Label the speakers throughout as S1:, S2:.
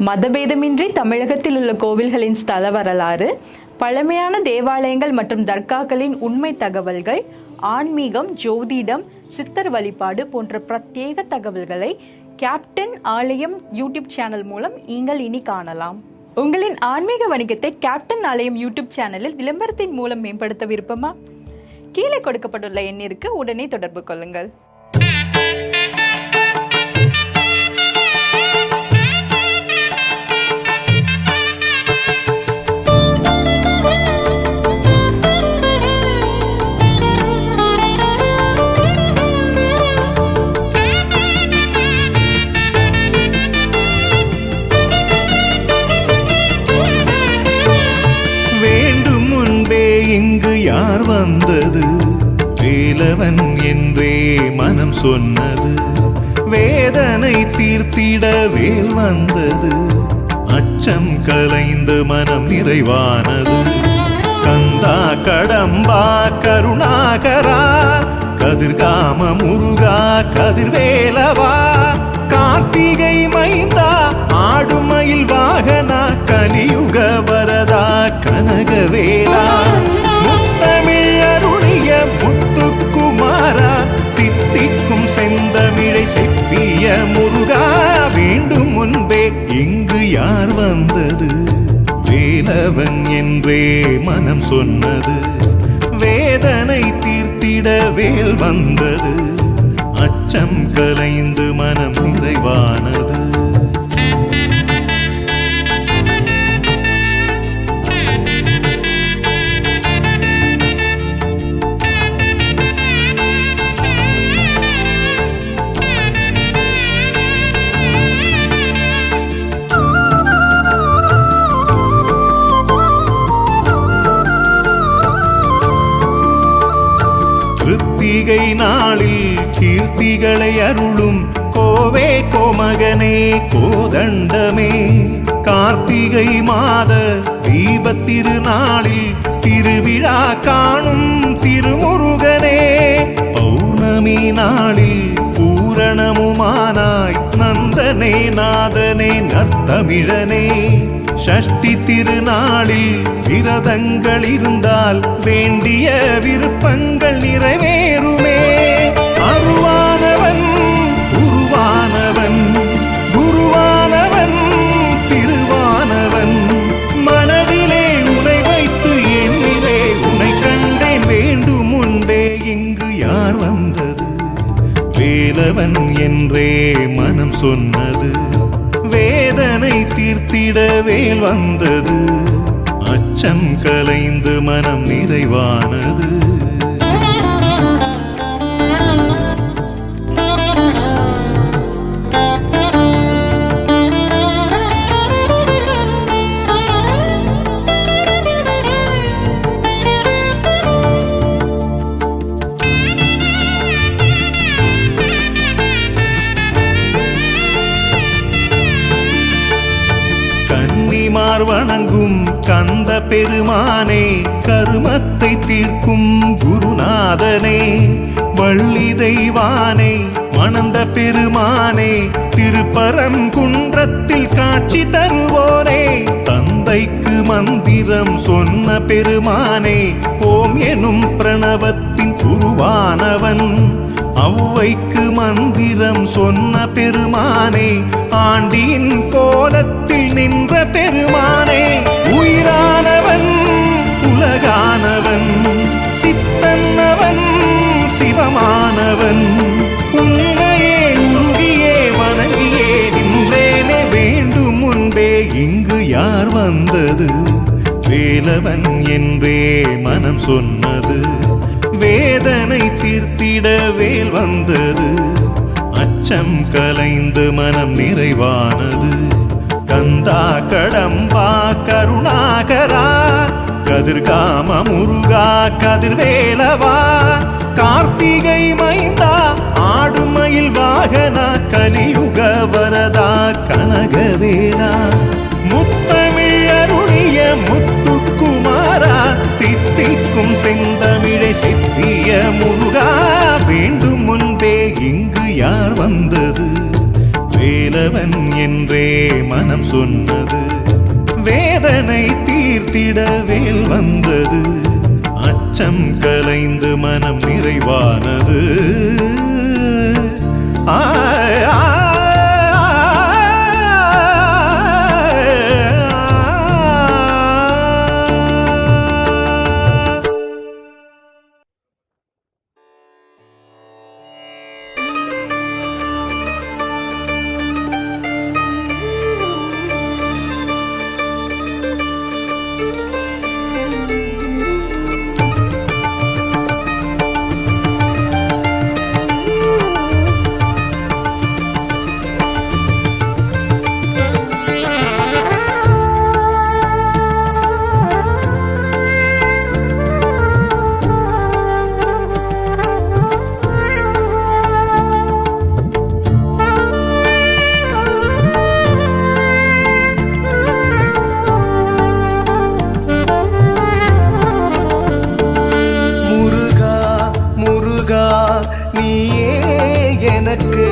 S1: மதபேதமின்றி தமிழகத்தில் உள்ள கோவில்களின் ஸ்தல வரலாறு, பழமையான தேவாலயங்கள் மற்றும் தர்காக்களின் உண்மை தகவல்கள், ஆன்மீகம், ஜோதிடம், சித்தர் வழிபாடு போன்ற பிரத்யேக தகவல்களை கேப்டன் ஆலயம் யூடியூப் சேனல் மூலம் நீங்கள் இனி காணலாம். உங்களின் ஆன்மீக வணிகத்தை கேப்டன் ஆலயம் யூடியூப் சேனலில் விளம்பரத்தின் மூலம் மேம்படுத்த விருப்பமா? கீழே கொடுக்கப்பட்டுள்ள எண்ணிற்கு உடனே தொடர்பு கொள்ளுங்கள்.
S2: இங்கு யார் வந்தது? வேலவன் என்றே மனம் சொன்னது. வேதனை தீர்த்திட வேல் வந்தது. அச்சம் கலைந்து மனம் நிறைவானது. கந்தா கடம்பா கருணாகரா, கதிர்காம முருகா கதிர்வேலவா, கார்த்திகை மைந்தா ஆடுமயில் வாகனா, கலியுக வரதா கனகவேலா, முத்தமிழருளிய முத்துக்குமாரா, தித்திக்கும் செந்தமிழை செப்பிய முருகா, வேண்டும் முன்பே இங்கு யார் வந்தது? வேலவன் என்றே மனம் சொன்னது. வேதனை தீர்த்திட வேல் வந்தது. அச்சம் கலைந்து மனம் நிறைவானது. கிருத்திகை நாளில் கீர்த்திகளை அருளும் கோவே கோமகனே கோதண்டமே, கார்த்திகை மாத தீபத்திருநாளில் திருவிழா காணும் திருமுருகனே, பௌர்ணமி நாளில் பூரணமுமானாய் நந்தனே நாதனே நற்தமிழனே, ஷஷ்டி திருநாளில் விரதங்கள் இருந்தால் வேண்டிய விருப்பங்கள் நிறைவேறுமே. அருவானவன் உருவானவன், குருவானவன் திருவானவன், மனதிலே உனை வைத்து என்னிலே உனை கண்டேன், வேண்டும் முன்பே இங்கு யார் வந்தது? வேலவன் என்றே மனம் சொன்னது. வேதனை தீர்த்திட வேல் வந்தது. அச்சம் கலைந்து மனம் நிறைவானது. கன்னிமார் வணங்கும் கந்த பெருமானே, கருமத்தை தீர்க்கும் குருநாதனே, வள்ளி தெய்வானே மணந்த பெருமானே, திருப்பரங்குன்றத்தில் காட்சி தருவோனே, தந்தைக்கு மந்திரம் சொன்ன பெருமானே, ஓம் எனும் பிரணவத்தின் உருவானவன், ஔவைக்கு மந்திரம் சொன்ன பெருமானே, ஆண்டியின் கோலத்தில் நின்ற பெருமானே, உயிரானவன் உலகானவன், சித்தன்னவன் சிவமானவன், உன்னையே உருகியே வணங்கியே நின்றேனே, வேண்டும் முன்பே இங்கு யார் வந்தது? வேலவன் என்றே மனம் சொன்னது. வேதனை தீர்த்திட வேல் வந்தது. அச்சம் கலைந்து மனம் நிறைவானது. கந்தா கடம்பா கருணாகரா, கதிர்காம முருகா கதிர்வேலவா, கார்த்திகை மைந்தா ஆடுமயில் வாகனா, கலியுக வரதா கனகவேலா, முத்தமிழருளிய முத்துக்குமாரா, தித்திக்கும் செந்தமிழை செப்பிய முருகா, வேண்டும் முன்பே இங்கு யார் வந்தது? வேலவன் என்றே மனம் சொன்னது. வேதனை தீர்த்திட வேல் வந்தது. அச்சம் கலைந்து மனம் நிறைவானது.
S3: எனக்கு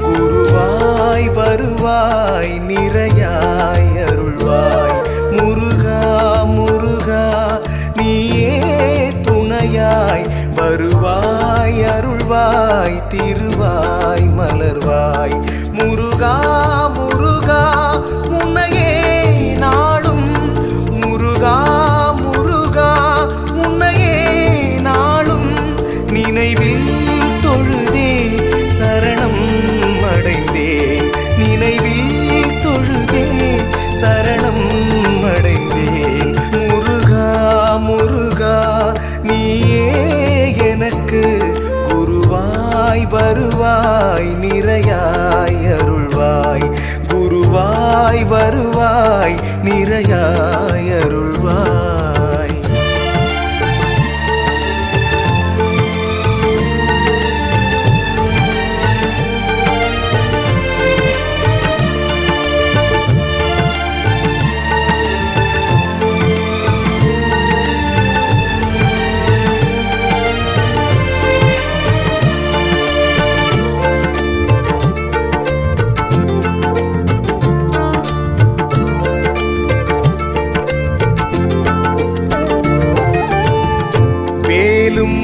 S3: குருவாய் வருவாய் நிறையாய் அருள்வாய். முருகா முருகா நீயே துணையாய் வருவாய் அருள்வாய் திருவாய் மலர்வாய். முருகா முருகா உன்னையே நாளும் முருகா முருகா உன்னையே நாளும் நினைவில் தொழுதே சரணம் அடைந்தேன். நினைவில் தொழுதே சரணம் அடைந்தேன். முருகா முருகா நீயே எனக்கு குருவாய் வருவாய் நிறையாய் அருள்வாய். குருவாய் வருவாய் நிறையாய் அருள்வாய்.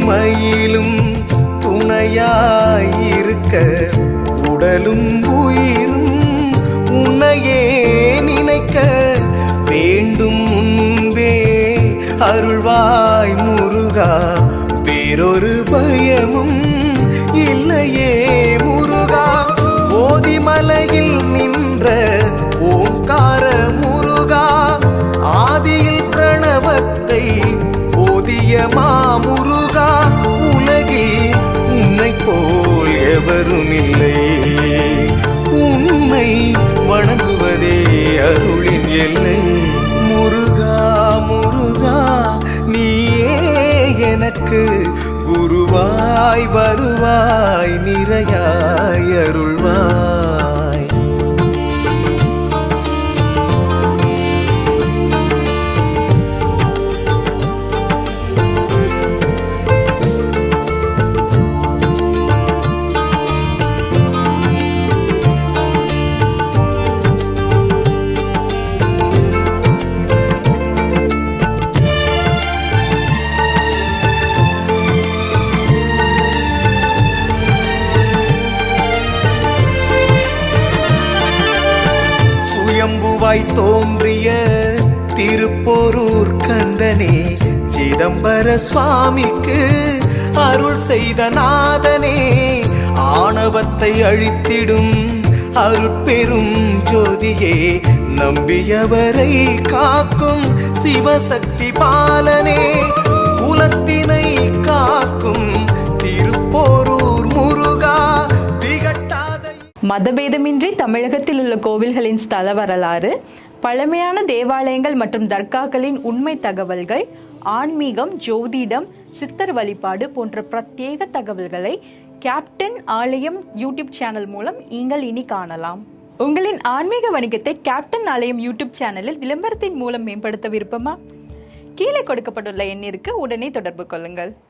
S3: மயிலும் துணையாயிருக்க உடலும் உயிரும் உன்னையே நினைக்க வேண்டும். முன்பே அருள்வாய் முருகா வேறொரு பயமும் இல்லையே முருகா. ஓதிமலையில் நின்ற ஓங்கார முருகா ஆதியில் பிரணவத்தை ஓதிய மாமுருகா. உலகில் உன்னை போல் எவரும் இல்லை. உன்னை வணங்குவதே அருளின் எல்லை. முருகா முருகா நீயே எனக்கு குருவாய் வருவாய் நிறையாய் அருள்வாய். சுயம்புவாய் தோன்றிய திருப்போரூர் கந்தனே சிதம்பர சுவாமிக்கு அருள் செய்த நாதனே. ஆணவத்தை அழித்திடும் அருட்பெரும் ஜோதியே நம்பியவரை காக்கும் சிவசக்தி பாலனே. குலத்தினை காக்கும் திருப்போரூர் முருகா திகட்டாத.
S1: மதபேதமின்றி தமிழகத்தில் உள்ள கோவில்களின் ஸ்தல வரலாறு, பழமையான தேவாலயங்கள் மற்றும் தர்காக்களின் உண்மை தகவல்கள், ஆன்மீகம், ஜோதிடம், சித்தர் வழிபாடு போன்ற பிரத்யேக தகவல்களை கேப்டன் ஆலயம் யூடியூப் சேனல் மூலம் நீங்கள் இனி காணலாம். உங்களின் ஆன்மீக வணிகத்தை கேப்டன் ஆலயம் யூடியூப் சேனலில் விளம்பரத்தின் மூலம் மேம்படுத்த விருப்பமா? கீழே கொடுக்கப்பட்டுள்ள எண்ணிற்கு உடனே தொடர்பு கொள்ளுங்கள்.